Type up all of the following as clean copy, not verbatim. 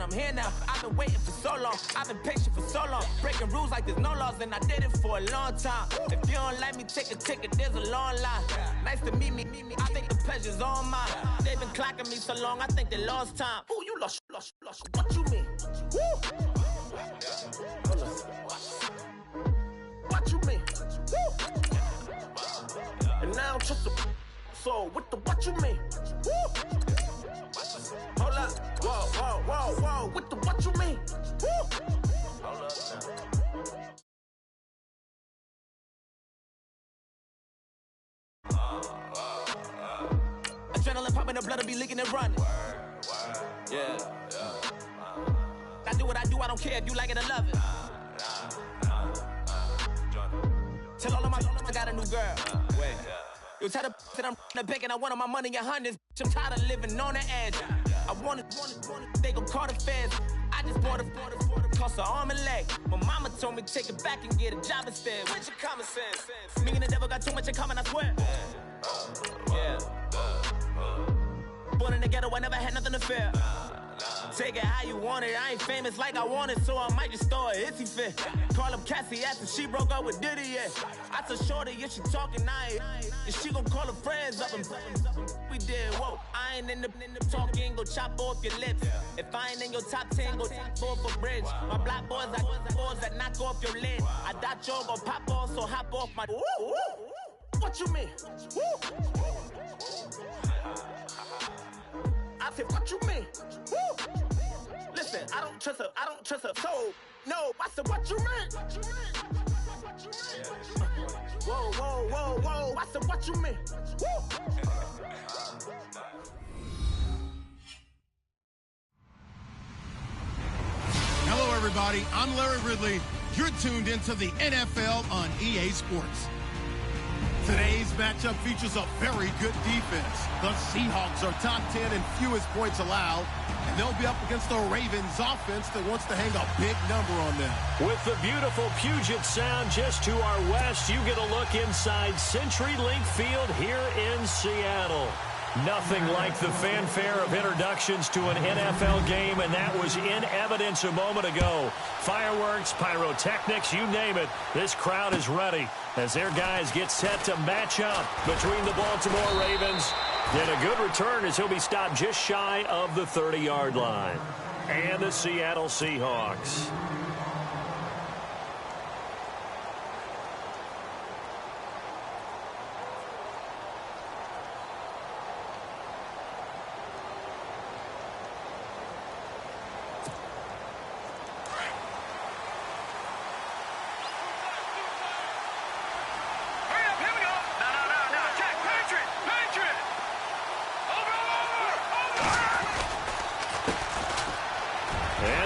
I'm here now. I've been waiting for so long. I've been patient for so long. Breaking rules like there's no laws, and I did it for a long time. If you don't like me, take a ticket, there's a long line. Nice to meet me. I think the pleasure's all mine. They've been clocking me so long, I think they lost time. Ooh, you lost. What you mean? Woo! What you mean? Woo! And now I'm just a so what you mean? Woo! Hold up. Whoa. What you mean? Woo! Hold up now. Adrenaline popping, the blood will be leaking and running. Yeah. I do what I do, I don't care if you like it or love it. Tell all of my I got a new girl. Wait. You tell the that I'm in the bank and I want all my money in hundreds. I'm tired of living on the edge. I want it, they gon' call the feds. I just bought a cost an arm and leg. My mama told me take it back and get a job instead. Where's your common sense? Me and the devil got too much in common, I swear. Yeah. Born in the ghetto, I never had nothing to fear. Take it how you want it. I ain't famous like I want it, so I might just throw a hissy fit. Call up Cassie after she broke up with Diddy, yeah. I told Shorty if she talking, and she gon' call her friends up and we did, whoa. I ain't in the talking, go chop off your lips. If I ain't in your top 10, go top 4 for bridge. My black boys, I boys that knock off your lid. I thought y'all gon' pop off, so hop off my. What you mean? I said, what you mean? Woo! Listen, I don't trust her soul. No, I said, what you mean? Whoa. I said, what you mean? Woo! Hello, everybody. I'm Larry Ridley. You're tuned into the NFL on EA Sports. Today's matchup features a very good defense. The Seahawks are top 10 in fewest points allowed, and they'll be up against the Ravens offense that wants to hang a big number on them. With the beautiful Puget Sound just to our west, you get a look inside CenturyLink Field here in Seattle. Nothing like the fanfare of introductions to an NFL game, and that was in evidence a moment ago. Fireworks, pyrotechnics, you name it. This crowd is ready as their guys get set to match up between the Baltimore Ravens. And a good return as he'll be stopped just shy of the 30-yard line. And the Seattle Seahawks.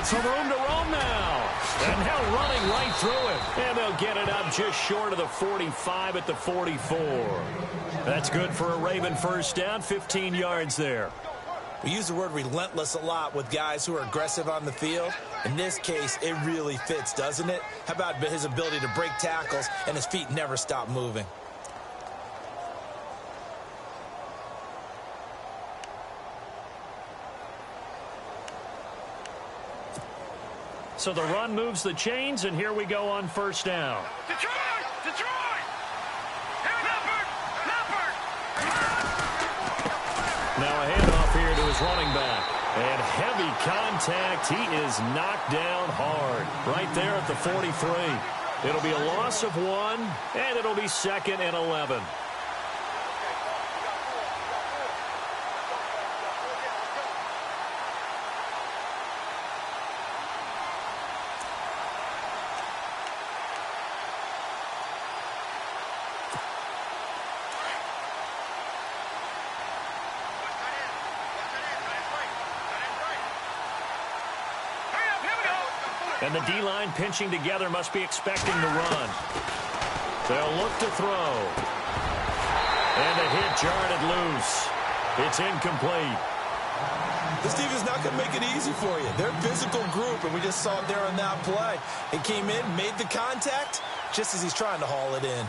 Some room to roam now. And now running right through it. And they'll get it up just short of the 45 at the 44. That's good for a Raven first down, 15 yards there. We use the word relentless a lot with guys who are aggressive on the field. In this case, it really fits, doesn't it? How about his ability to break tackles and his feet never stop moving? So the run moves the chains, and here we go on first down. Detroit! Leopard! Now a handoff here to his running back. And heavy contact. He is knocked down hard. Right there at the 43. It'll be a loss of 1, and it'll be 2nd and 11. And the D-line pinching together must be expecting the run. They'll look to throw. And the hit jarred loose. It's incomplete. This defense not going to make it easy for you. They're a physical group, and we just saw it there on that play. It came in, made the contact, just as he's trying to haul it in.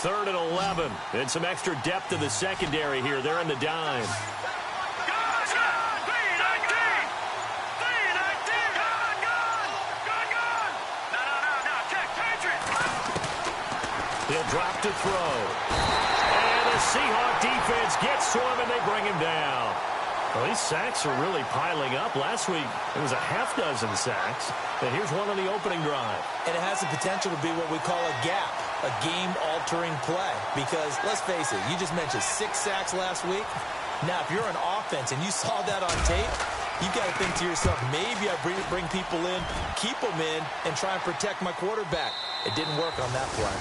3rd and 11. And some extra depth in the secondary here. They're in the dime. He'll drop to throw. And the Seahawk defense gets to him, and they bring him down. Well, these sacks are really piling up. Last week, it was a half dozen sacks. And here's one on the opening drive. And it has the potential to be what we call a gap, a game-altering play. Because, let's face it, you just mentioned 6 sacks last week. Now, if you're an offense and you saw that on tape, you've got to think to yourself, maybe I bring people in, keep them in, and try and protect my quarterback. It didn't work on that play.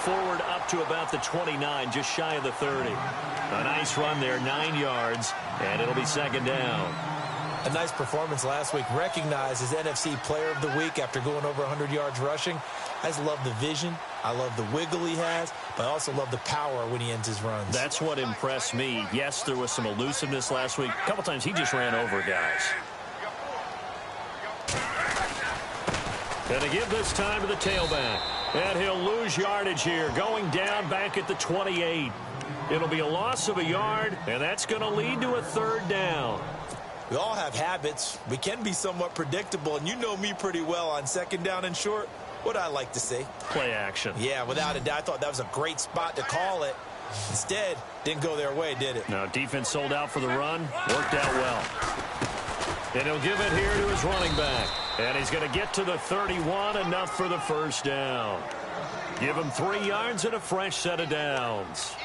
Forward up to about the 29, just shy of the 30. A nice run there, 9 yards, and it'll be 2nd down. A nice performance last week. Recognized as NFC Player of the Week after going over 100 yards rushing. I just love the vision. I love the wiggle he has, but I also love the power when he ends his runs. That's what impressed me. Yes, there was some elusiveness last week. A couple times he just ran over guys. And to give this time to the tailback. And he'll lose yardage here, going down back at the 28. It'll be a loss of a yard, and that's going to lead to a 3rd down. We all have habits. We can be somewhat predictable, and you know me pretty well on 2nd down and short. What I like to say? Play action. Yeah, without a doubt. I thought that was a great spot to call it. Instead, didn't go their way, did it? No, defense sold out for the run. Worked out well. And he'll give it here to his running back. And he's going to get to the 31, enough for the 1st down. Give him 3 yards and a fresh set of downs.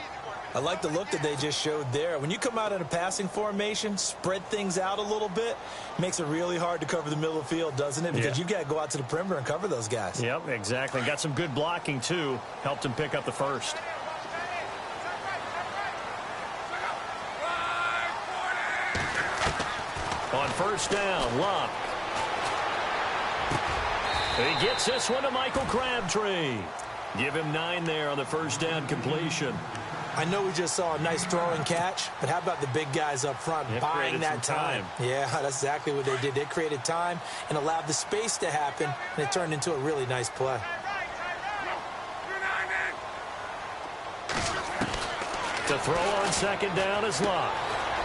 I like the look that they just showed there. When you come out in a passing formation, spread things out a little bit, makes it really hard to cover the middle of the field, doesn't it? Because you've got to go out to the perimeter and cover those guys. Yep, exactly. Got some good blocking, too. Helped him pick up the 1st. On 1st down, Luck. He gets this one to Michael Crabtree. Give him 9 there on the 1st down completion. I know we just saw a nice throw and catch, but how about the big guys up front buying that time? Yeah, that's exactly what they did. They created time and allowed the space to happen, and it turned into a really nice play. To throw on 2nd down is Luck.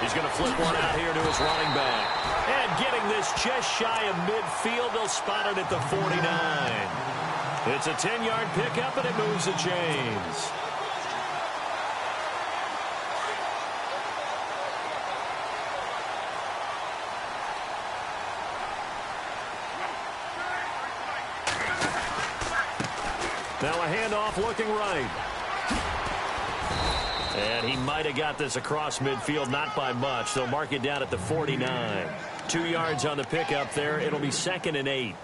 He's going to flip one out here to his running back. And getting this just shy of midfield, they'll spot it at the 49. It's a 10-yard pickup, and it moves the chains. Now a handoff looking right. And he might have got this across midfield, not by much. They'll mark it down at the 49. 2 yards on the pickup there. It'll be 2nd and 8.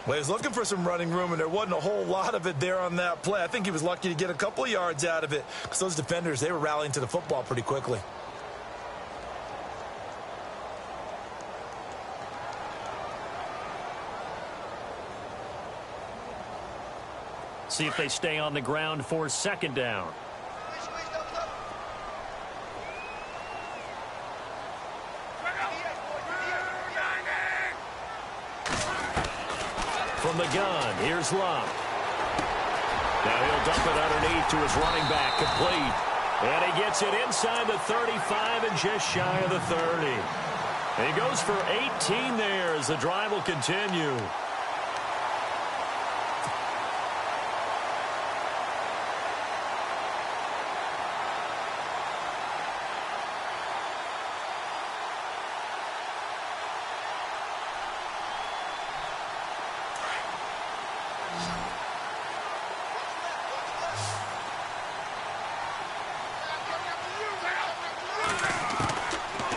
Well, he was looking for some running room, and there wasn't a whole lot of it there on that play. I think he was lucky to get a couple of yards out of it because those defenders, they were rallying to the football pretty quickly. See if they stay on the ground for 2nd down. From the gun, here's Luck. Now he'll dump it underneath to his running back, complete. And he gets it inside the 35 and just shy of the 30. And he goes for 18 there as the drive will continue.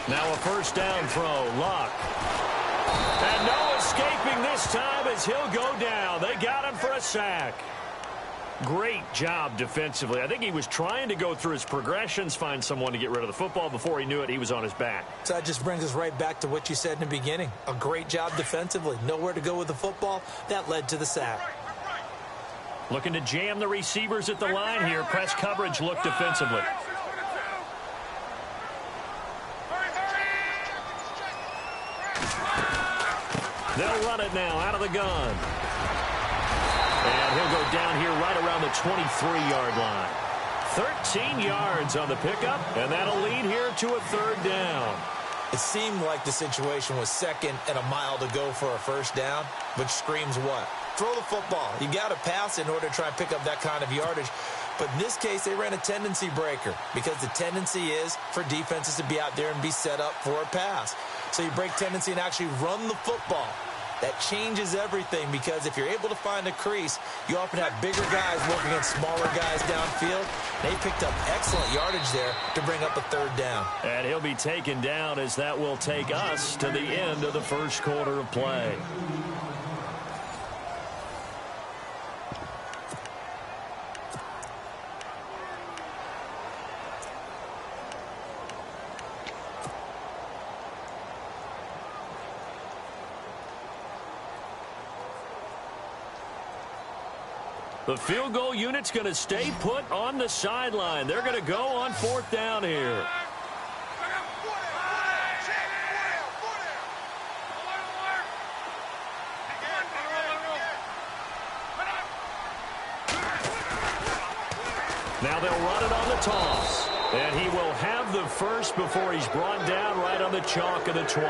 Now a first down throw. Luck. And no escaping this time as he'll go down. They got him for a sack. Great job defensively. I think he was trying to go through his progressions, find someone to get rid of the football. Before he knew it, he was on his back. So that just brings us right back to what you said in the beginning. A great job defensively. Nowhere to go with the football. That led to the sack. Looking to jam the receivers at the line here. Press coverage look defensively. They'll run it now out of the gun. And he'll go down here right around the 23-yard line. 13 yards on the pickup, and that'll lead here to a third down. It seemed like the situation was second and a mile to go for a first down, which screams what? Throw the football. You got to pass in order to try and pick up that kind of yardage. But in this case, they ran a tendency breaker because the tendency is for defenses to be out there and be set up for a pass. So you break tendency and actually run the football. That changes everything because if you're able to find a crease, you often have bigger guys working against smaller guys downfield. They picked up excellent yardage there to bring up a third down. And he'll be taken down as that will take us to the end of the first quarter of play. The field goal unit's going to stay put on the sideline. They're going to go on fourth down here. Now they'll run it on the toss. And he will have the first before he's brought down right on the chalk of the 20.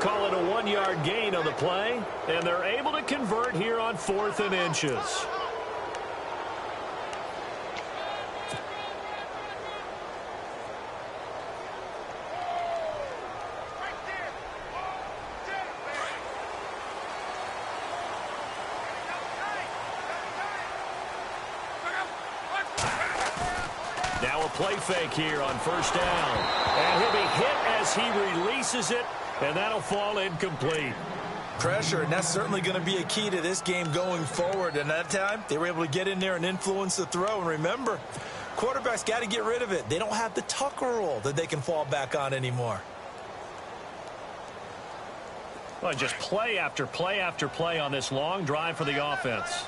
Call it a 1-yard gain on the play. And they're able to convert here on 4th and inches. Now a play fake here on first down. And he'll be hit as he releases it, and that'll fall incomplete. Pressure, and that's certainly going to be a key to this game going forward. And that time, they were able to get in there and influence the throw. And remember, quarterbacks got to get rid of it. They don't have the Tucker rule that they can fall back on anymore. Well, just play after play after play on this long drive for the offense.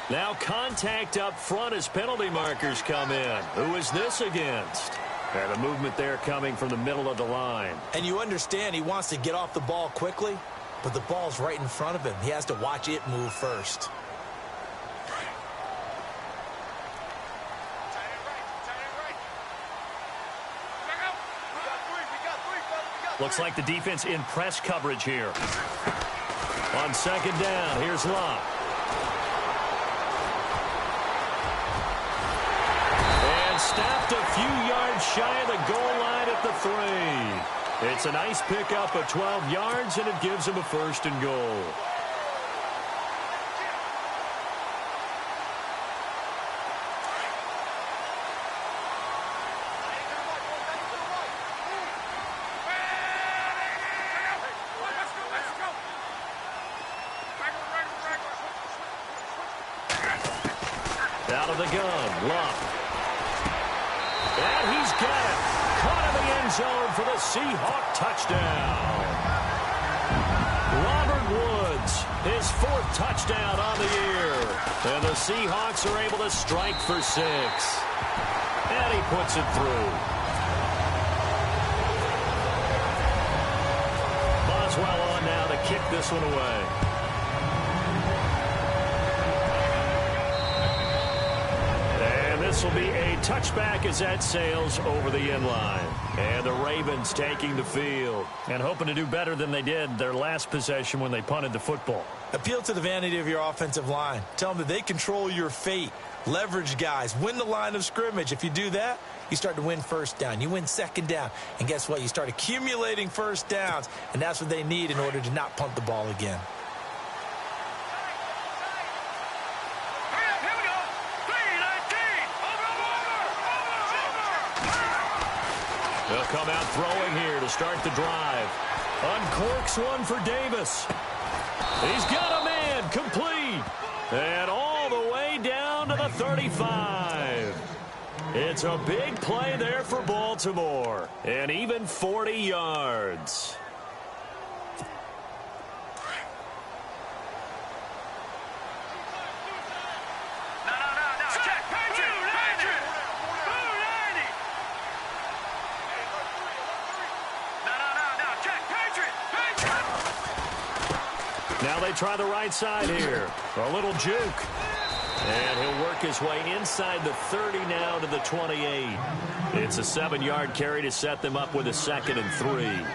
Now contact up front as penalty markers come in. Who is this against? And a movement there coming from the middle of the line. And you understand he wants to get off the ball quickly, but the ball's right in front of him. He has to watch it move first. Looks like the defense in press coverage here. On second down, here's Luck. And stopped a few yards shy of the goal line at the 3. It's a nice pickup of 12 yards, and it gives him a 1st and goal. Out of the gun, Luck. And he's got it. Caught in the end zone for the Seahawk touchdown. Robert Woods, his 4th touchdown on the year. And the Seahawks are able to strike for 6. And he puts it through. Boswell on now to kick this one away. This will be a touchback as that sails over the end line. And the Ravens taking the field and hoping to do better than they did their last possession when they punted the football. Appeal to the vanity of your offensive line. Tell them that they control your fate. Leverage guys. Win the line of scrimmage. If you do that, you start to win first down. You win second down. And guess what? You start accumulating first downs. And that's what they need in order to not punt the ball again. They'll come out throwing here to start the drive. Uncorks one for Davis. He's got a man, complete. And all the way down to the 35. It's a big play there for Baltimore. And even 40 yards. Now they try the right side here. A little juke. And he'll work his way inside the 30 now to the 28. It's a 7-yard carry to set them up with a 2nd and 3.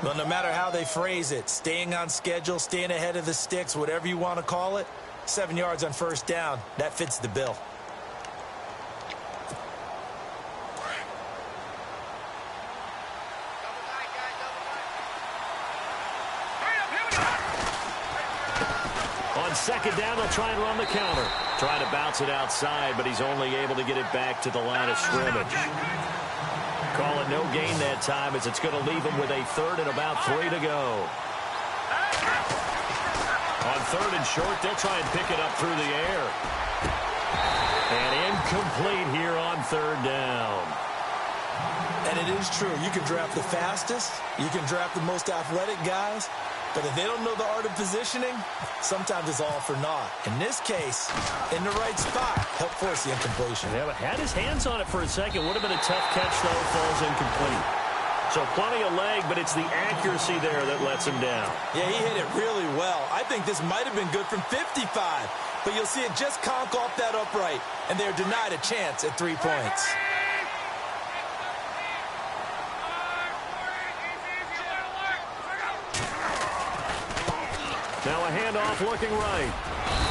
Well, no matter how they phrase it, staying on schedule, staying ahead of the sticks, whatever you want to call it, 7 yards on first down, that fits the bill. Second down, they'll try and run the counter. Try to bounce it outside, but he's only able to get it back to the line of scrimmage. Call it no gain that time as it's going to leave him with a 3rd and about 3 to go. On 3rd and short, they'll try and pick it up through the air. And incomplete here on 3rd down. And it is true. You can draft the fastest. You can draft the most athletic guys. But if they don't know the art of positioning, sometimes it's all for naught. In this case, in the right spot, help force the incompletion. Yeah, but had his hands on it for a second. Would have been a tough catch, though. Falls incomplete. So plenty of leg, but it's the accuracy there that lets him down. Yeah, he hit it really well. I think this might have been good from 55. But you'll see it just conk off that upright, and they're denied a chance at 3 points. Now a handoff looking right.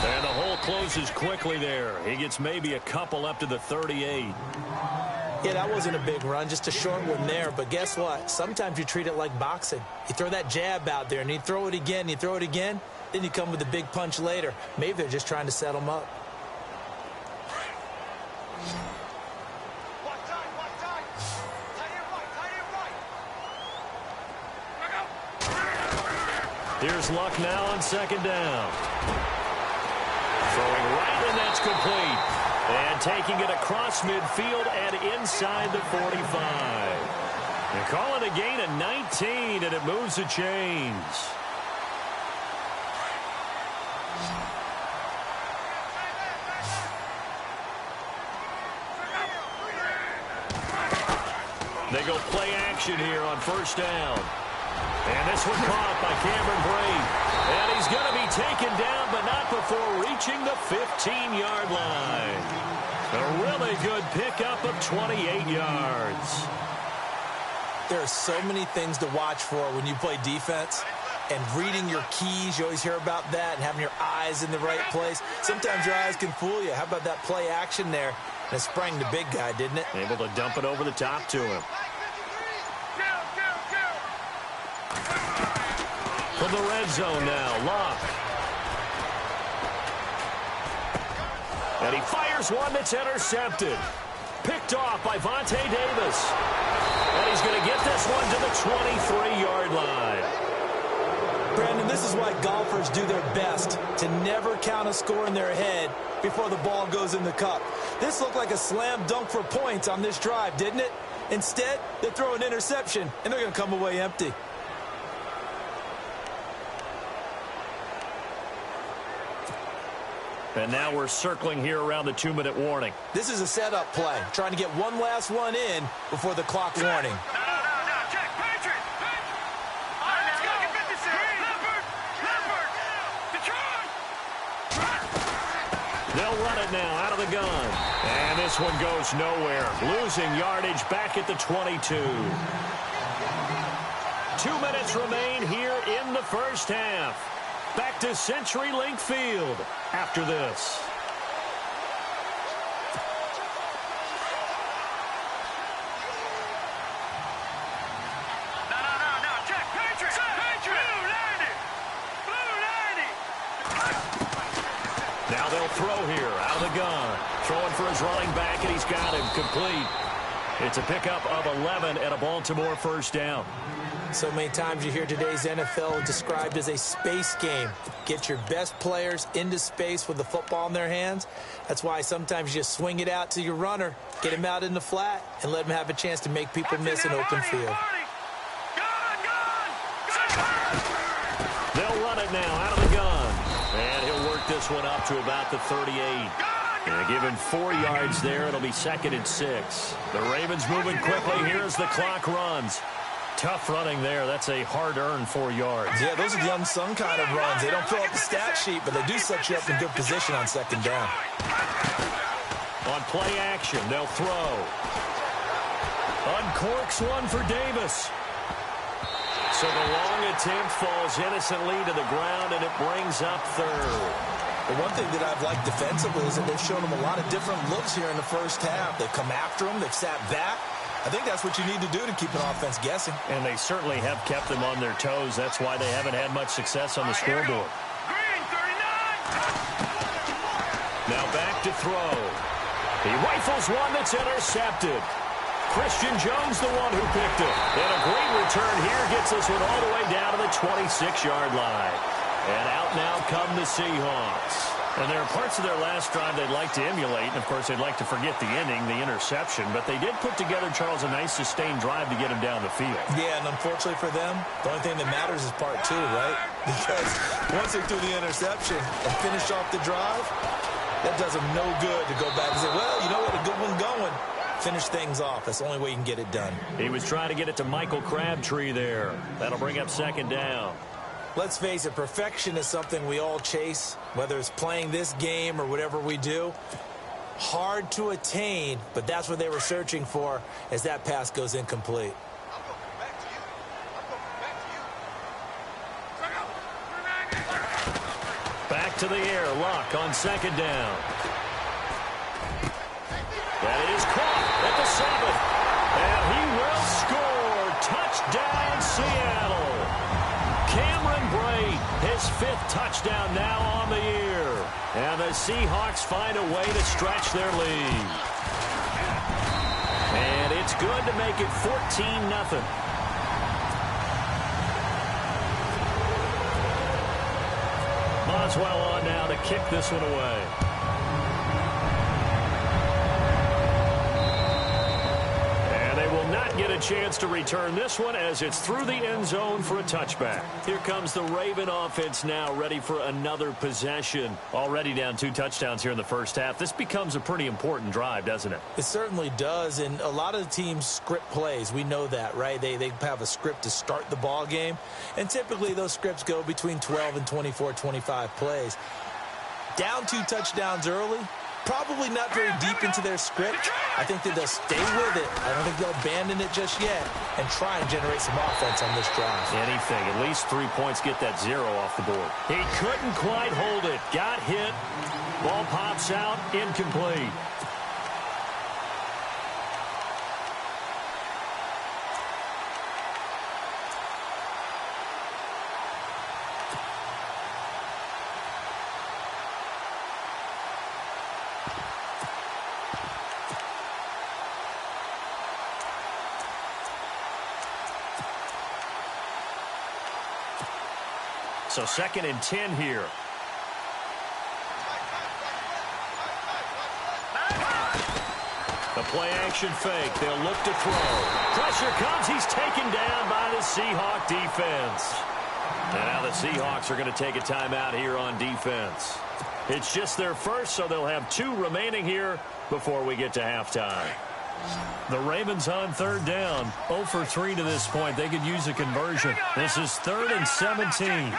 And the hole closes quickly there. He gets maybe a couple up to the 38. Yeah, that wasn't a big run, just a short one there. But guess what? Sometimes you treat it like boxing. You throw that jab out there, and you throw it again, you throw it again, then you come with a big punch later. Maybe they're just trying to set him up. Here's Luck now on 2nd down. Throwing right, and that's complete. And taking it across midfield and inside the 45. They call it a gain of 19, and it moves the chains. They go play action here on 1st down. And this one caught by Cameron Brate. And he's going to be taken down, but not before reaching the 15-yard line. A really good pickup of 28 yards. There are so many things to watch for when you play defense. And reading your keys, you always hear about that, and having your eyes in the right place. Sometimes your eyes can fool you. How about that play action there? And it sprang the big guy, didn't it? Able to dump it over the top to him. From the red zone now, Luck. And he fires one that's intercepted. Picked off by Vontae Davis. And he's going to get this one to the 23-yard line. Brandon, this is why golfers do their best to never count a score in their head before the ball goes in the cup. This looked like a slam dunk for points on this drive, didn't it? Instead, they throw an interception, and they're going to come away empty. And now we're circling here around the 2-minute warning. This is a setup play, trying to get one last one in before the clock warning. They'll run it now out of the gun. And this one goes nowhere. Losing yardage back at the 22. 2 minutes remain here in the first half. Back to CenturyLink Field after this. Now they'll throw here out of the gun. Throwing for his running back, and he's got him complete. It's a pickup of 11 and a Baltimore first down. So many times you hear today's NFL described as a space game. Get your best players into space with the football in their hands. That's why sometimes you just swing it out to your runner, get him out in the flat, and let him have a chance to make people miss an open field. They'll run it now out of the gun. And he'll work this one up to about the 38. And given 4 yards there, it'll be 2nd and 6. The Ravens moving quickly here as the clock runs. Tough running there. That's a hard-earned 4 yards. Yeah, those are the unsung kind of runs. They don't fill up the stat sheet, but they do set you up in good position on 2nd down. On play action, they'll throw. Uncorks one for Davis. So the long attempt falls innocently to the ground, and it brings up 3rd. The one thing that I've liked defensively is that they've shown them a lot of different looks here in the first half. They've come after them. They've sat back. I think that's what you need to do to keep an offense guessing. And they certainly have kept them on their toes. That's why they haven't had much success on the scoreboard. Now back to throw. He rifles one that's intercepted. Christian Jones, the one who picked it. And a great return here gets this one all the way down to the 26-yard line. And out now come the Seahawks. And there are parts of their last drive they'd like to emulate. And, of course, they'd like to forget the ending, the interception. But they did put together, Charles, a nice sustained drive to get him down the field. Yeah, and unfortunately for them, the only thing that matters is part 2, right? Because once they threw the interception and finished off the drive, that does them no good to go back and say, well, you know what, a good one going. Finish things off. That's the only way you can get it done. He was trying to get it to Michael Crabtree there. That'll bring up 2nd down. Let's face it, perfection is something we all chase, whether it's playing this game or whatever we do. Hard to attain, but that's what they were searching for as that pass goes incomplete. Back to the air, Luck on 2nd down. That is caught at the 7th. And he will score. Touchdown, Seattle. Cameron Brate, his 5th touchdown now on the year. And the Seahawks find a way to stretch their lead. And it's good to make it 14-0. Boswell on now to kick this one away. Not get a chance to return this one as it's through the end zone for a touchback. Here comes the Raven offense now, ready for another possession. Already down 2 touchdowns here in the first half. This becomes a pretty important drive, doesn't it? It certainly does, and a lot of the teams script plays. We know that, right? They have a script to start the ball game, and typically those scripts go between 12 and 24, 25 plays. Down 2 touchdowns early. Probably not very deep into their script. I think that they'll stay with it. I don't think they'll abandon it just yet and try and generate some offense on this drive. Anything. At least 3 points get that 0 off the board. He couldn't quite hold it. Got hit. Ball pops out. Incomplete. So 2nd and 10 here. The play action fake. They'll look to throw. Pressure comes. He's taken down by the Seahawk defense. And now the Seahawks are going to take a timeout here on defense. It's just their first, so they'll have 2 remaining here before we get to halftime. The Ravens on 3rd down. 0 for 3 to this point. They could use a conversion. This is 3rd and 17.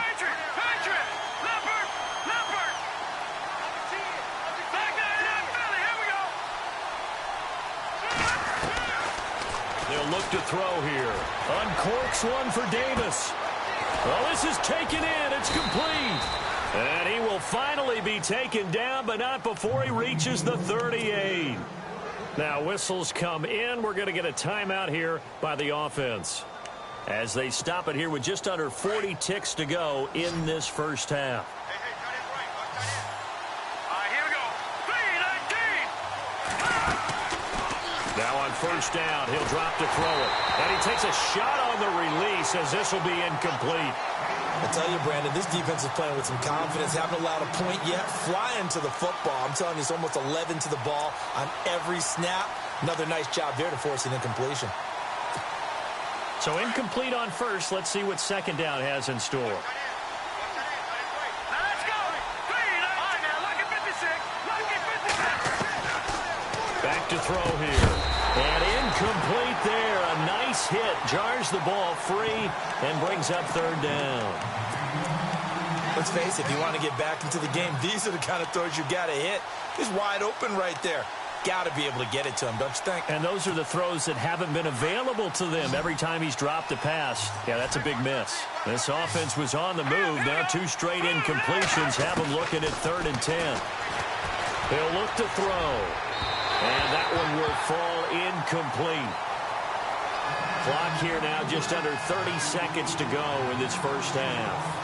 They'll look to throw here. Uncorks one for Davis. Well, this is taken in. It's complete. And he will finally be taken down, but not before he reaches the 38. Now whistles come in. We're going to get a timeout here by the offense as they stop it here with just under 40 ticks to go in this first half. Now on first down. He'll drop to throw it. And he takes a shot on the release as this will be incomplete. I tell you, Brandon, this defense is playing with some confidence. Haven't allowed a point yet. Flying to the football. I'm telling you, it's almost 11 to the ball on every snap. Another nice job there to force an incompletion. So incomplete on first. Let's see what second down has in store. Back to throw here. And incomplete there. A nice hit. Jars the ball free and brings up third down. Let's face it, if you want to get back into the game, these are the kind of throws you got to hit. He's wide open right there. Got to be able to get it to him, don't you think? And those are the throws that haven't been available to them every time he's dropped a pass. Yeah, that's a big miss. This offense was on the move. Now 2 straight incompletions have him looking at 3rd and 10. He'll look to throw. And that one will fall incomplete. Clock here now just under 30 seconds to go in this first half.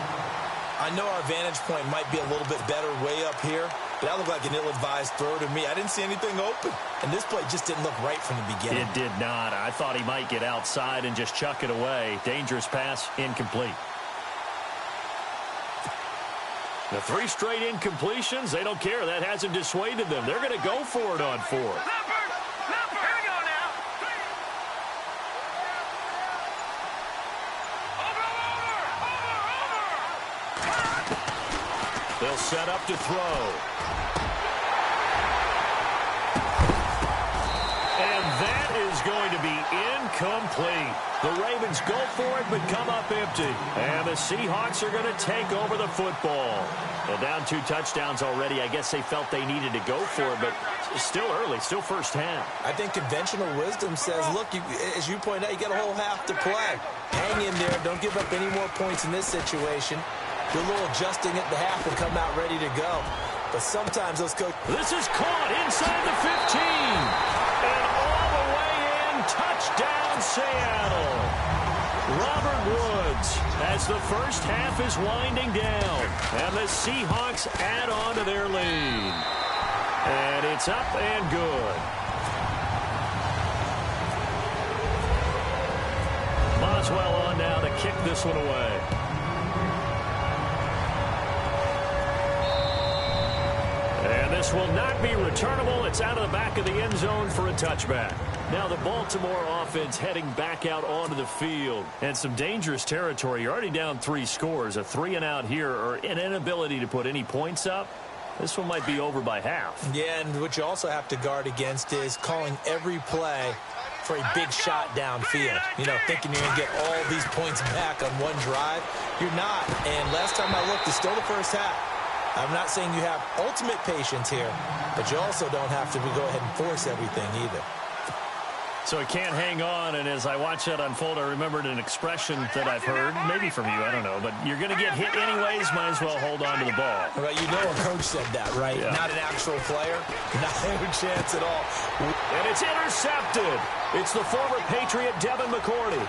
I know our vantage point might be a little bit better way up here, but that looked like an ill-advised throw to me. I didn't see anything open, and this play just didn't look right from the beginning. It did not. I thought he might get outside and just chuck it away. Dangerous pass, incomplete. The 3 straight incompletions, they don't care. That hasn't dissuaded them. They're going to go for it on 4th. They'll set up to throw. And that is going to be incomplete. The Ravens go for it but come up empty. And the Seahawks are going to take over the football. Well, down 2 touchdowns already. I guess they felt they needed to go for it, but it's still early, still first half. I think conventional wisdom says, look, as you point out, you got a whole half to play. Hang in there. Don't give up any more points in this situation. Do a little adjusting at the half and come out ready to go. But sometimes those coaches... This is caught inside the 15. And all the way in, touchdown Seattle. Robert Woods as the first half is winding down. And the Seahawks add on to their lead. And it's up and good. Boswell on now to kick this one away. And this will not be returnable. It's out of the back of the end zone for a touchback. Now the Baltimore offense heading back out onto the field. And some dangerous territory. You're already down 3 scores. A 3-and-out here or an inability to put any points up. This one might be over by half. Yeah, and what you also have to guard against is calling every play for a big shot downfield. You know, thinking you're going to get all these points back on one drive. You're not. And last time I looked, it's still the first half. I'm not saying you have ultimate patience here, but you also don't have to go ahead and force everything either. So he can't hang on, and as I watch that unfold, I remembered an expression that I've heard, maybe from you, I don't know, but you're going to get hit anyways, might as well hold on to the ball. Well, you know a coach said that, right? Yeah. Not an actual player. Not a chance at all. And it's intercepted. It's the former Patriot Devin McCourty.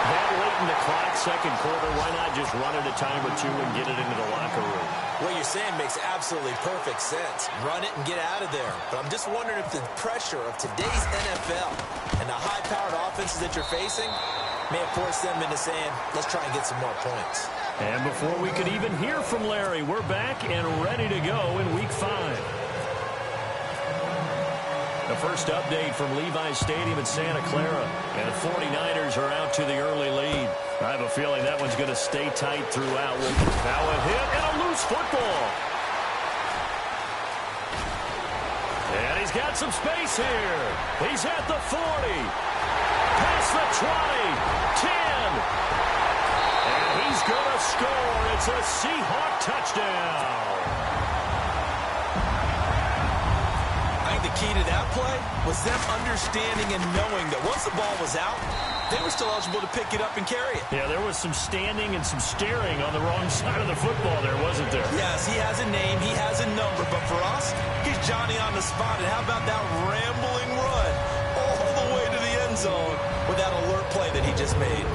That late in the clock, second quarter, why not just run it a time or 2 and get it into the locker room? What you're saying makes absolutely perfect sense. Run it and get out of there. But I'm just wondering if the pressure of today's NFL and the high-powered offenses that you're facing may have forced them into saying, let's try and get some more points. And before we could even hear from Larry, we're back and ready to go in Week 5. The first update from Levi's Stadium in Santa Clara. And the 49ers are out to the early lead. I have a feeling that one's going to stay tight throughout. Now a hit and a loose football. And he's got some space here. He's at the 40. Past the 20. 10. And he's going to score. It's a Seahawk touchdown. The key to that play was them understanding and knowing that once the ball was out, they were still eligible to pick it up and carry it. Yeah, there was some standing and some staring on the wrong side of the football there, wasn't there? Yes, he has a name, he has a number, but for us, he's Johnny on the spot. And how about that rambling run all the way to the end zone with that alert play that he just made?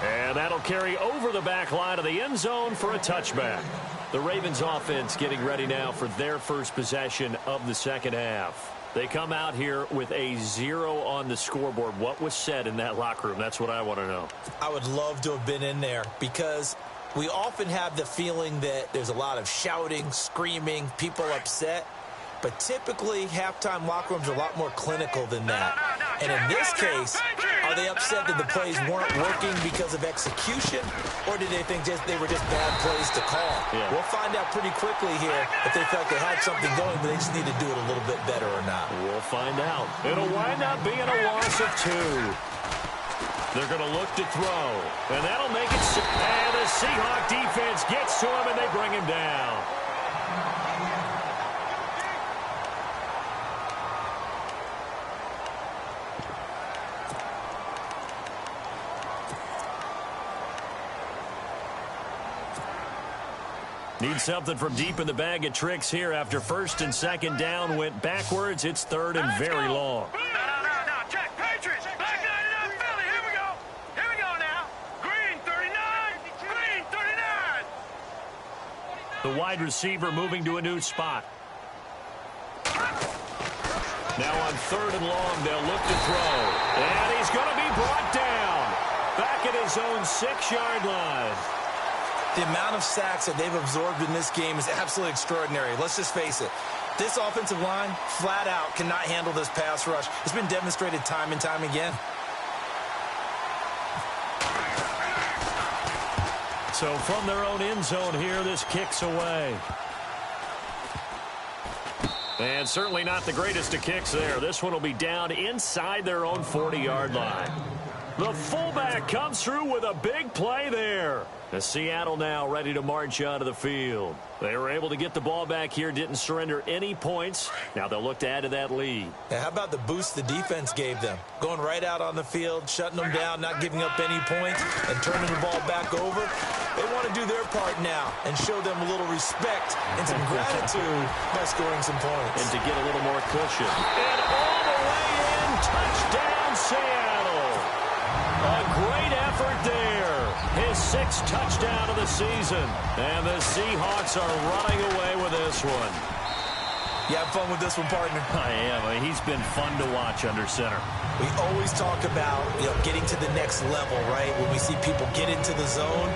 And that'll carry over the back line of the end zone for a touchback. The Ravens offense getting ready now for their first possession of the second half. They come out here with a 0 on the scoreboard. What was said in that locker room? That's what I want to know. I would love to have been in there because we often have the feeling that there's a lot of shouting, screaming, people upset. But typically, halftime locker rooms are a lot more clinical than that. And in this case, are they upset that the plays weren't working because of execution? Or did they think they were just bad plays to call? Yeah. We'll find out pretty quickly here if they felt they had something going, but they just need to do it a little bit better or not. We'll find out. It'll wind up being a loss of 2. They're going to look to throw. And that'll make it. And the Seahawk defense gets to him, and they bring him down. Need something from deep in the bag of tricks here after first and second down went backwards. It's third and very long. No. Check. Patriots. Black 99 Philly. Here we go. Here we go now. Green 39. Green 39. The wide receiver moving to a new spot. Now on third and long, they'll look to throw. And he's going to be brought down. Back at his own 6-yard line. The amount of sacks that they've absorbed in this game is absolutely extraordinary. Let's just face it. This offensive line, flat out, cannot handle this pass rush. It's been demonstrated time and time again. So from their own end zone here, this kicks away. And certainly not the greatest of kicks there. This one will be down inside their own 40-yard line. The fullback comes through with a big play there. As Seattle now ready to march onto the field. They were able to get the ball back here, didn't surrender any points. Now they'll look to add to that lead. Yeah, how about the boost the defense gave them? Going right out on the field, shutting them down, not giving up any points, and turning the ball back over. They want to do their part now and show them a little respect and some gratitude by scoring some points. And to get a little more cushion. And all the way in, touchdown Seattle. A great effort there. His 6th touchdown of the season. And the Seahawks are running away with this one. You have fun with this one, partner? I am. I mean, he's been fun to watch under center. We always talk about, getting to the next level, right? When we see people get into the zone,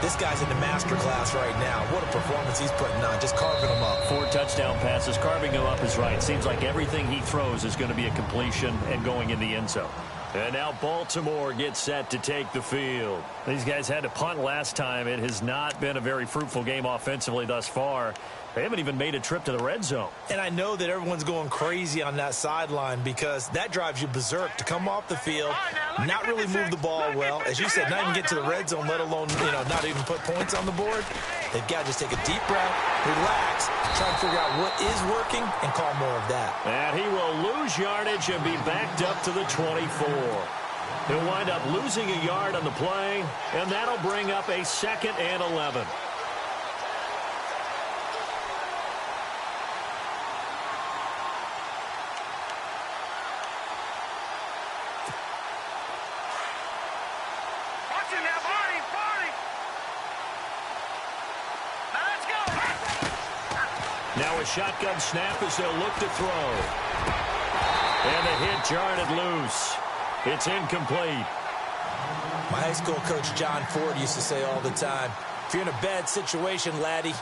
this guy's in the master class right now. What a performance he's putting on, just carving them up. 4 touchdown passes. Carving them up is right. Seems like everything he throws is going to be a completion and going in the end zone. And now Baltimore gets set to take the field. These guys had to punt last time. It has not been a very fruitful game offensively thus far. They haven't even made a trip to the red zone. And I know that everyone's going crazy on that sideline because that drives you berserk to come off the field, not really move the ball well. As you said, not even get to the red zone, let alone, not even put points on the board. They've got to just take a deep breath, relax, try to figure out what is working, and call more of that. And he will lose yardage and be backed up to the 24. He'll wind up losing a yard on the play, and that'll bring up a 2nd and 11. Now a shotgun snap as they'll look to throw. And the hit jarred loose. It's incomplete. My high school coach, John Ford, used to say all the time, if you're in a bad situation, laddie,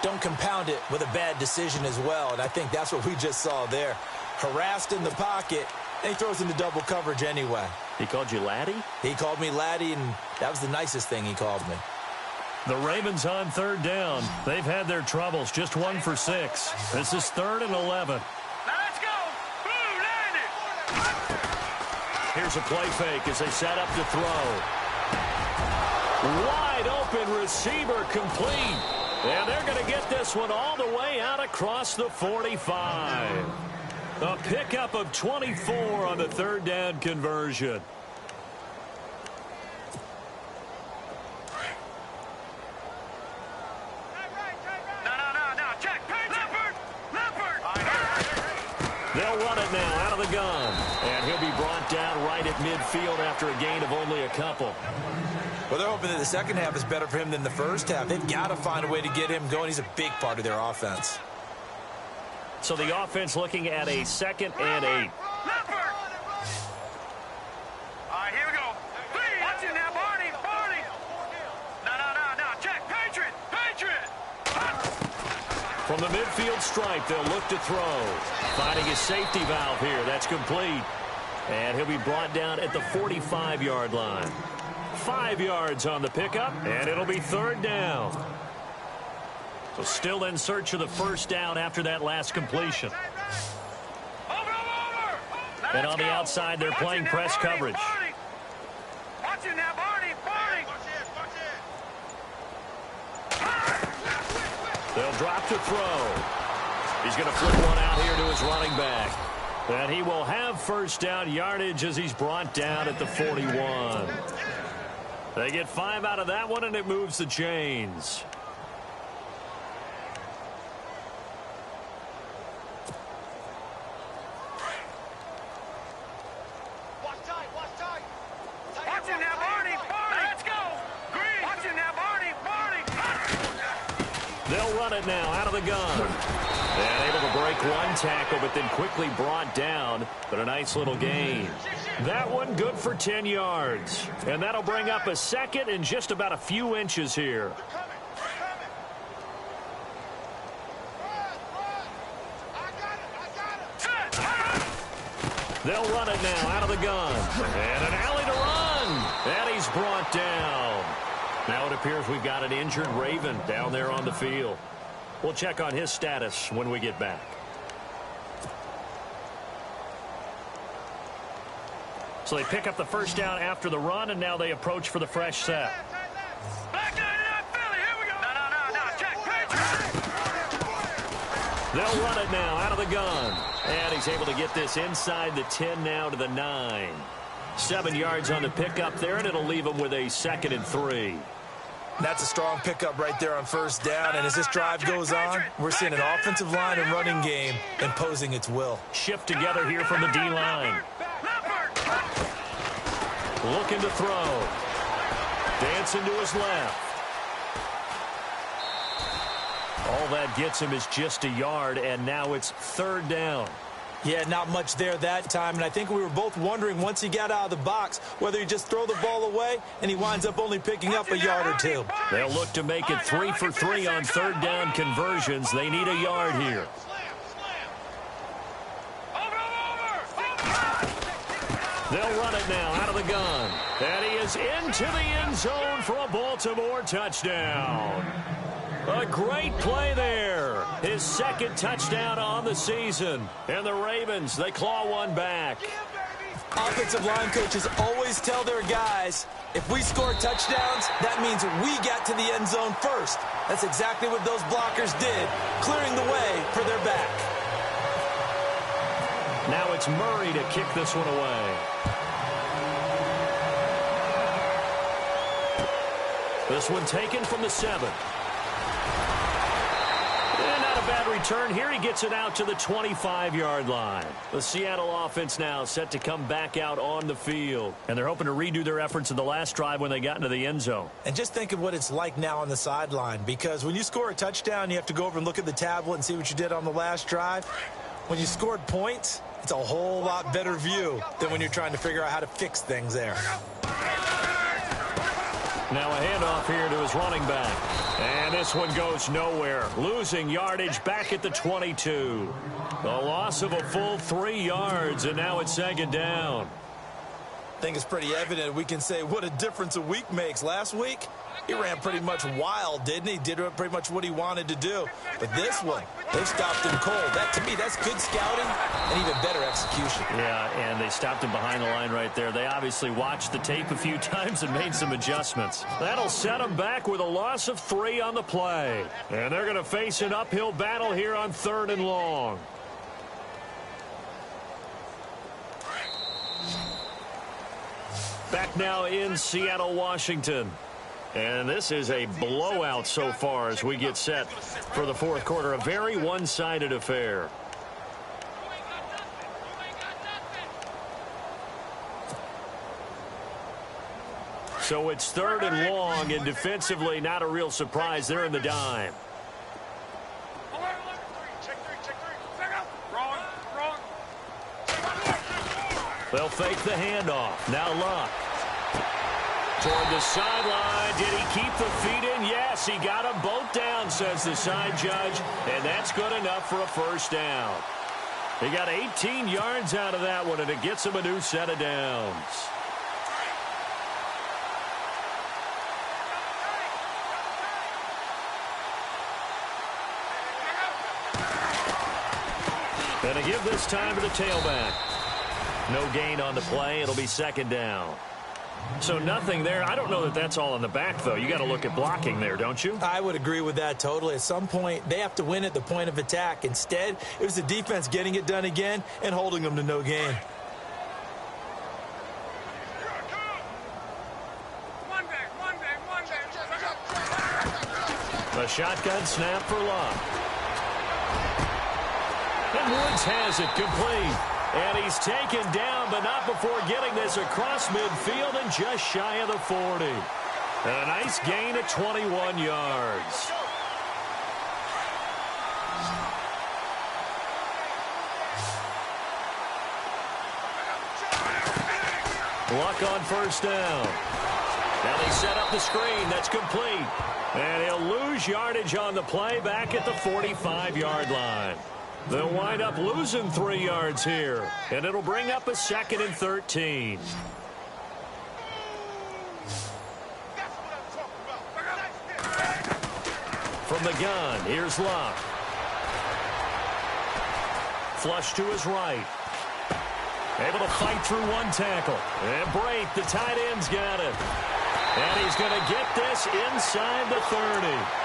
don't compound it with a bad decision as well. And I think that's what we just saw there. Harassed in the pocket, and he throws into double coverage anyway. He called you laddie? He called me laddie, and that was the nicest thing he called me. The Ravens on 3rd down. They've had their troubles, just 1 for 6. This is 3rd and 11. Now let's go. Blue landed. Here's a play fake as they set up to throw. Wide open receiver complete. And they're going to get this one all the way out across the 45. A pickup of 24 on the 3rd down conversion. They'll run it now out of the gun. And he'll be brought down right at midfield after a gain of only a couple. Well, they're hoping that the second half is better for him than the first half. They've got to find a way to get him going. He's a big part of their offense. So the offense looking at a 2nd and 8. All right, here we go. Watch it now, Barney. Barney. No. Check. Patriot. From the midfield stripe, they'll look to throw. Finding his safety valve here. That's complete. And he'll be brought down at the 45-yard line. 5 yards on the pickup, and it'll be 3rd down. So still in search of the first down after that last completion. Over. And on the outside, they're playing press coverage. Watch it now, Barney. They'll drop to throw. He's going to flip one out here to his running back. And he will have first down yardage as he's brought down at the 41. They get 5 out of that one, and it moves the chains. Watch it now, Barney. Let's go. Green. Watch it now, Barney. They'll run it now out of the gun. And able to break one tackle, but then quickly brought down. But a nice little gain. That one good for 10 yards. And that'll bring up a 2nd and just about a few inches here. They'll run it now out of the gun. And an alley to run. And he's brought down. Now it appears we've got an injured Raven down there on the field. We'll check on his status when we get back. So they pick up the first down after the run, and now they approach for the fresh set. Back 99 Philly. Here we go. No. Check. Patriot. They'll run it now out of the gun. And he's able to get this inside the 10 now to the 9. 7 yards on the pickup there, and it'll leave him with a 2nd and 3. That's a strong pickup right there on first down. And as this drive goes on, we're seeing an offensive line and running game imposing its will. Shift together here from the D-line. Looking to throw. Dancing to his left. All that gets him is just a yard, and now it's 3rd down. Yeah, not much there that time, and I think we were both wondering once he got out of the box whether he just throw the ball away, and he winds up only picking up a yard or 2. They'll look to make it 3 for 3 on 3rd down conversions. They need a yard here. They'll run it now out of the gun. And he is into the end zone for a Baltimore touchdown. A great play there. His 2nd touchdown on the season. And the Ravens, they claw one back. Offensive line coaches always tell their guys, if we score touchdowns, that means we got to the end zone first. That's exactly what those blockers did, clearing the way for their back. Now it's Murray to kick this one away. This one taken from the 7. And not a bad return here. He gets it out to the 25-yard line. The Seattle offense now set to come back out on the field. And they're hoping to redo their efforts in the last drive when they got into the end zone. And just think of what it's like now on the sideline, because when you score a touchdown, you have to go over and look at the tablet and see what you did on the last drive. When you scored points, it's a whole lot better view than when you're trying to figure out how to fix things there. Now a handoff here to his running back. And this one goes nowhere. Losing yardage back at the 22. A loss of a full 3 yards, and now it's 2nd down. I think it's pretty evident we can say what a difference a week makes. Last week, he ran pretty much wild, didn't he? Did pretty much what he wanted to do. But this one, they stopped him cold. That, to me, that's good scouting and even better execution. Yeah, and they stopped him behind the line right there. They obviously watched the tape a few times and made some adjustments. That'll set him back with a loss of 3 on the play. And they're going to face an uphill battle here on 3rd and long. Back now in Seattle, Washington. And this is a blowout so far as we get set for the 4th quarter. A very one-sided affair. So it's 3rd and long, and defensively not a real surprise. They're in the dime. They'll fake the handoff. Now Luck. Toward the sideline. Did he keep the feet in? Yes, he got them both down, says the side judge. And that's good enough for a first down. He got 18 yards out of that one, and it gets him a new set of downs. Going to give this time to the tailback. No gain on the play. It'll be 2nd down. So nothing there. I don't know that that's all in the back, though. You got to look at blocking there, don't you? I would agree with that totally. At some point, they have to win at the point of attack. Instead, it was the defense getting it done again and holding them to no gain. A shotgun snap for Luck. And Woods has it complete. And he's taken down, but not before getting this across midfield and just shy of the 40. And a nice gain of 21 yards. Luck on first down. Now they set up the screen. That's complete. And he'll lose yardage on the play back at the 45-yard line. They'll wind up losing 3 yards here, and it'll bring up a 2nd and 13. From the gun, here's Luck. Flush to his right. Able to fight through one tackle. And Brate, the tight end's got it. And he's going to get this inside the 30.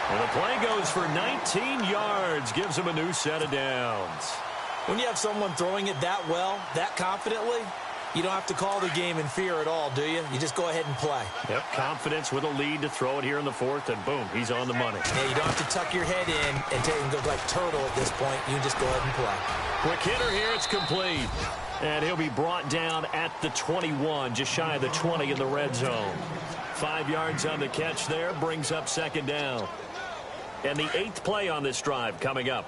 And the play goes for 19 yards, gives him a new set of downs. When you have someone throwing it that well, that confidently, you don't have to call the game in fear at all, do you? You just go ahead and play. Yep, confidence with a lead to throw it here in the 4th, and boom, he's on the money. Yeah, you don't have to tuck your head in and take and go like turtle at this point. You just go ahead and play. Quick hitter here, it's complete. And he'll be brought down at the 21, just shy of the 20 in the red zone. 5 yards on the catch there, brings up 2nd down. And the 8th play on this drive coming up.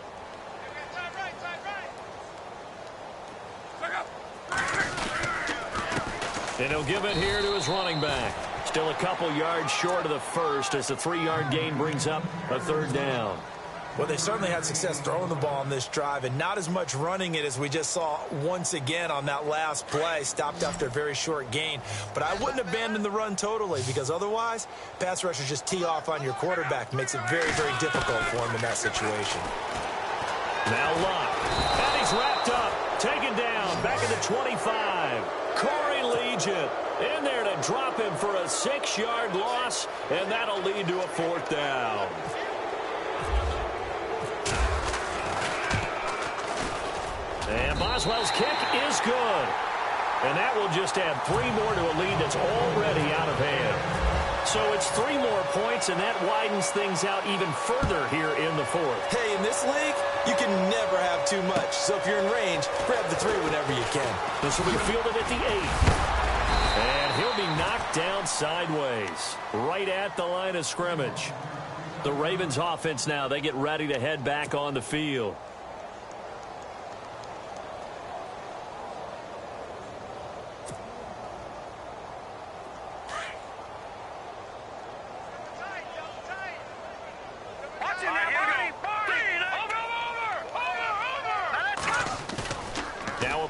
And he'll give it here to his running back. Still a couple yards short of the first as the 3-yard gain brings up a 3rd down. Well, they certainly had success throwing the ball on this drive and not as much running it as we just saw once again on that last play. Stopped after a very short gain. But I wouldn't abandon the run totally because otherwise, pass rushers just tee off on your quarterback. Makes it very, very difficult for him in that situation. Now Luck. And he's wrapped up. Taken down. Back at the 25. Corey Legion in there to drop him for a 6-yard loss. And that'll lead to a 4th down. And Boswell's kick is good. And that will just add 3 more to a lead that's already out of hand. So it's 3 more points, and that widens things out even further here in the 4th. Hey, in this league, you can never have too much. So if you're in range, grab the 3 whenever you can. This will be fielded at the 8. And he'll be knocked down sideways, right at the line of scrimmage. The Ravens offense now, they get ready to head back on the field.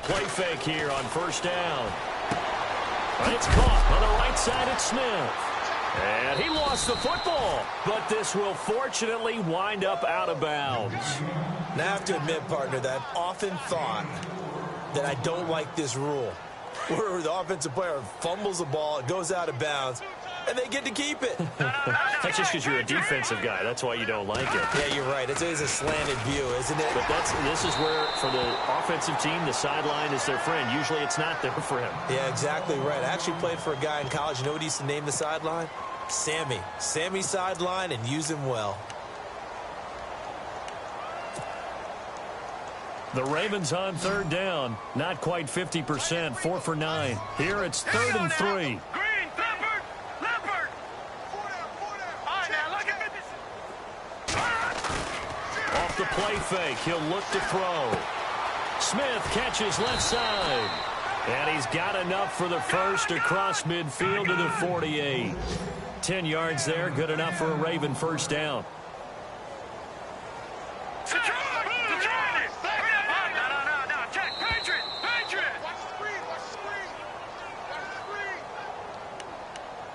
Play fake here on first down. It's caught on the right side at Smith. And he lost the football, but this will fortunately wind up out of bounds. Now I have to admit, partner, that I've often thought that I don't like this rule, where the offensive player fumbles the ball, it goes out of bounds, and they get to keep it. That's just because you're a defensive guy. That's why you don't like it. Yeah, you're right. It's always a slanted view, isn't it? But this is where, for the offensive team, the sideline is their friend. Usually it's not there for him. Yeah, exactly right. I actually played for a guy in college. You know what he used to name the sideline? Sammy. Sammy sideline, and use him well. The Ravens on 3rd down. Not quite 50%. 4 for 9. Here it's 3rd and 3. Green, Thumper, off the play fake. He'll look to throw. Smith catches left side. And he's got enough for the first across midfield to the 48. 10 yards there, good enough for a Raven first down.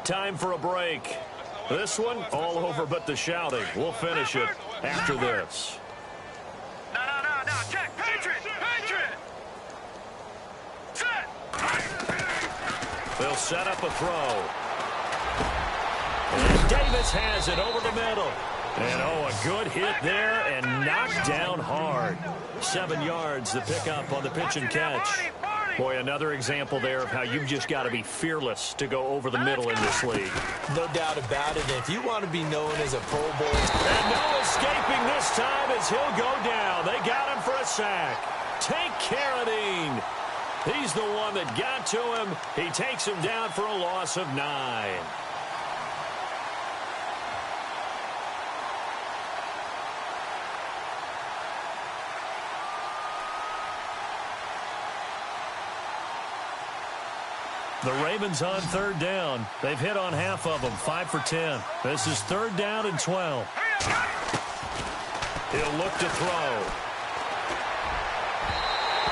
Time for a break. This one, all over but the shouting. We'll finish it after this. No, check, Patriot! Set! They'll set up a throw. And Davis has it over the middle. And, a good hit there and knocked down hard. 7 yards, the pickup on the pitch and catch. Boy, another example there of how you've just got to be fearless to go over the middle in this league. No doubt about it. If you want to be known as a Pro Bowl. And no escaping this time as he'll go down. They got him for a sack. Take Carradine. He's the one that got to him. He takes him down for a loss of 9. The Ravens on third down. They've hit on half of them, 5 for 10. This is third down and 12. He'll look to throw.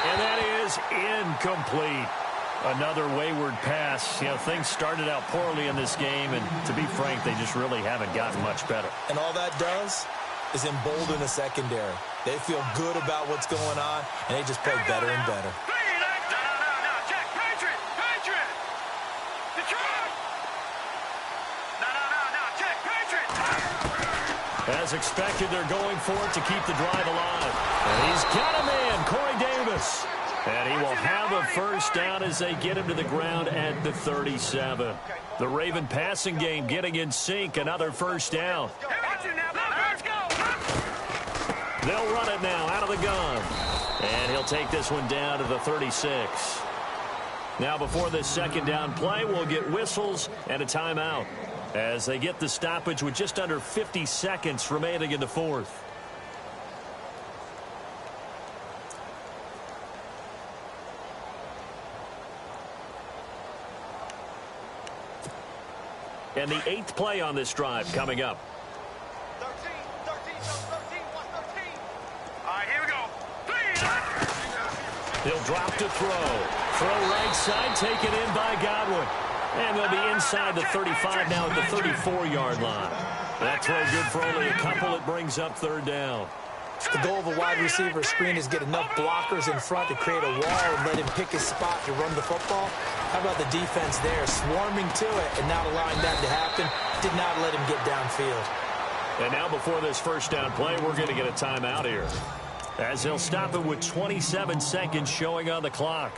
And that is incomplete. Another wayward pass. Things started out poorly in this game, and to be frank, they just really haven't gotten much better. And all that does is embolden the secondary. They feel good about what's going on, and they just play better and better. As expected, they're going for it to keep the drive alive. And he's got a man, Corey Davis. And he will have a first down as they get him to the ground at the 37. The Raven passing game getting in sync, another first down. They'll run it now out of the gun. And he'll take this one down to the 36. Now before this second down play, we'll get whistles and a timeout as they get the stoppage with just under 50 seconds remaining in the fourth. And the 8th play on this drive coming up. 13, 13. All right, here we go. He'll drop to throw. Throw right side, taken in by Godwin. And they'll be inside the 35 now at the 34-yard line. That throw good for only a couple. It brings up third down. The goal of a wide receiver screen is get enough blockers in front to create a wall and let him pick his spot to run the football. How about the defense there, swarming to it and not allowing that to happen? Did not let him get downfield. And now before this first down play, we're going to get a timeout here, as he'll stop it with 27 seconds showing on the clock.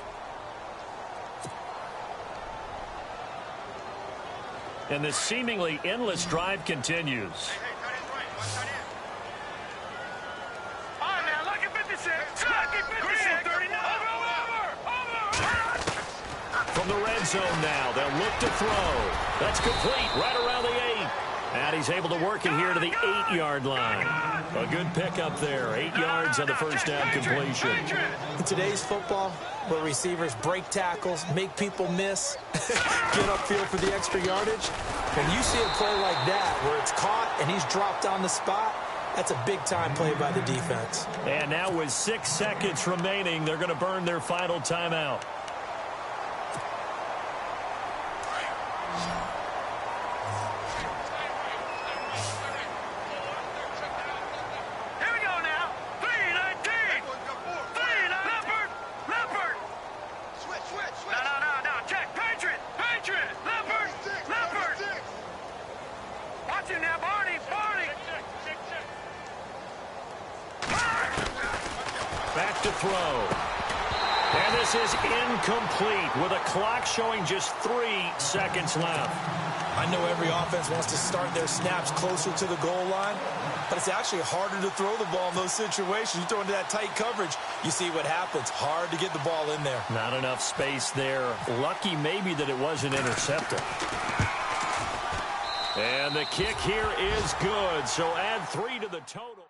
And this seemingly endless drive continues. All right, now, lucky 56. Lucky 56. 39. Over. From the red zone now, they'll look to throw. That's complete right around the 8. And he's able to work it here to the 8-yard line. A good pickup there. 8 yards on the first down completion. In today's football, where receivers break tackles, make people miss, get upfield for the extra yardage, when you see a play like that where it's caught and he's dropped on the spot, that's a big-time play by the defense. And now with 6 seconds remaining, they're going to burn their final timeout. Back to throw. And this is incomplete with a clock showing just 3 seconds left. I know every offense wants to start their snaps closer to the goal line, but it's actually harder to throw the ball in those situations. You throw into that tight coverage, you see what happens. Hard to get the ball in there. Not enough space there. Lucky maybe that it wasn't intercepted. And the kick here is good, so add 3 to the total.